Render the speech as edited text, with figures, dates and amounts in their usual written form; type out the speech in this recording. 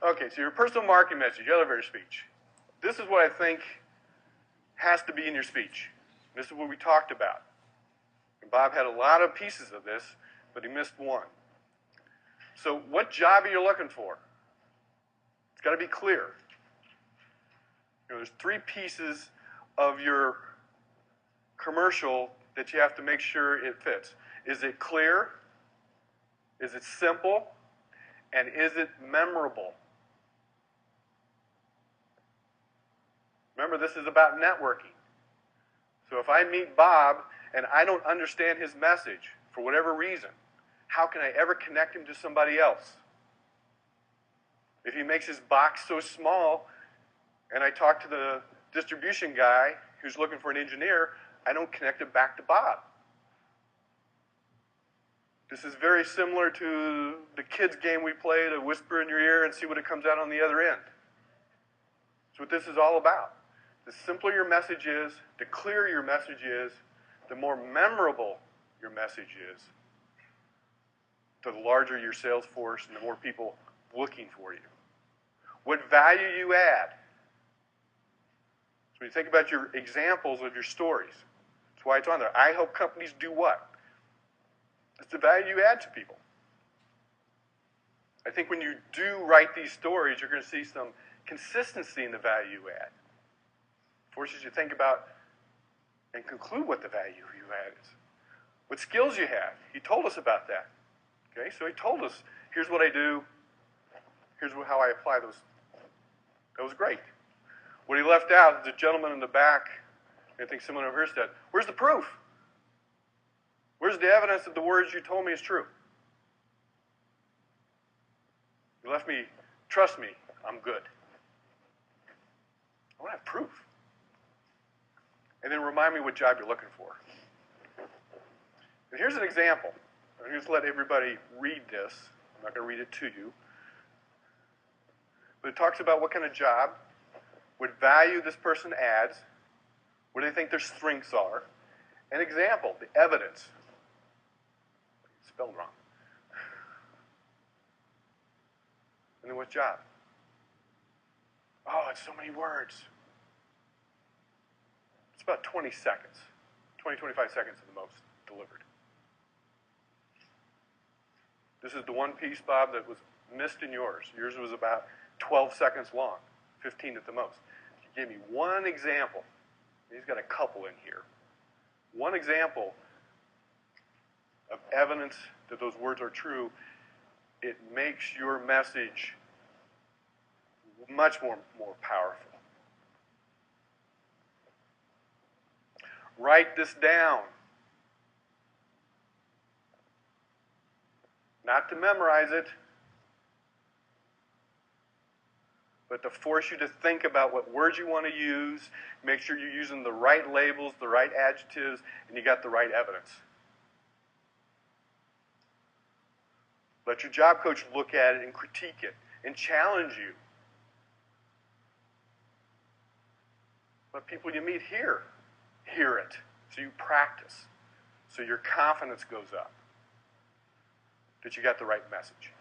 Okay, so your personal marketing message, your elevator speech. This is what I think has to be in your speech. This is what we talked about. And Bob had a lot of pieces of this, but he missed one. So what job are you looking for? It's got to be clear. There's 3 pieces of your commercial that you have to make sure it fits. Is it clear? Is it simple? And is it memorable? Remember, this is about networking. So if I meet Bob and I don't understand his message for whatever reason, how can I ever connect him to somebody else? If he makes his box so small and I talk to the distribution guy who's looking for an engineer, I don't connect him back to Bob. This is very similar to the kids' game we play to whisper in your ear and see what it comes out on the other end. That's what this is all about. The simpler your message is, the clearer your message is, the more memorable your message is, the larger your sales force and the more people looking for you. What value you add. So when you think about your examples of your stories, that's why it's on there. I help companies do what? It's the value you add to people. I think when you do write these stories, you're going to see some consistency in the value you add. Forces you to think about and conclude what the value you add is. What skills you have. He told us about that. Okay, so he told us, here's what I do, here's how I apply those. That was great. What he left out, the gentleman in the back, I think someone over here said, where's the proof? Where's the evidence that the words you told me is true? You left me, trust me, I'm good. I want to have proof. And then remind me what job you're looking for. And here's an example. I'm going to just let everybody read this. I'm not going to read it to you. But it talks about what kind of job, what value this person adds, what do they think their strengths are. An example, the evidence. Spelled wrong. And then what job? Oh, it's so many words. It's about 20 seconds. 20, 25 seconds at the most delivered. This is the one piece, Bob, that was missed in yours. Yours was about 12 seconds long, 15 at the most. You gave me one example. He's got a couple in here. One example of evidence that those words are true. It makes your message much more powerful. Write this down. Not to memorize it, but to force you to think about what words you want to use, make sure you're using the right labels, the right adjectives, and you got the right evidence. Let your job coach look at it and critique it and challenge you. Let people you meet hear it, so you practice, so your confidence goes up, that you got the right message.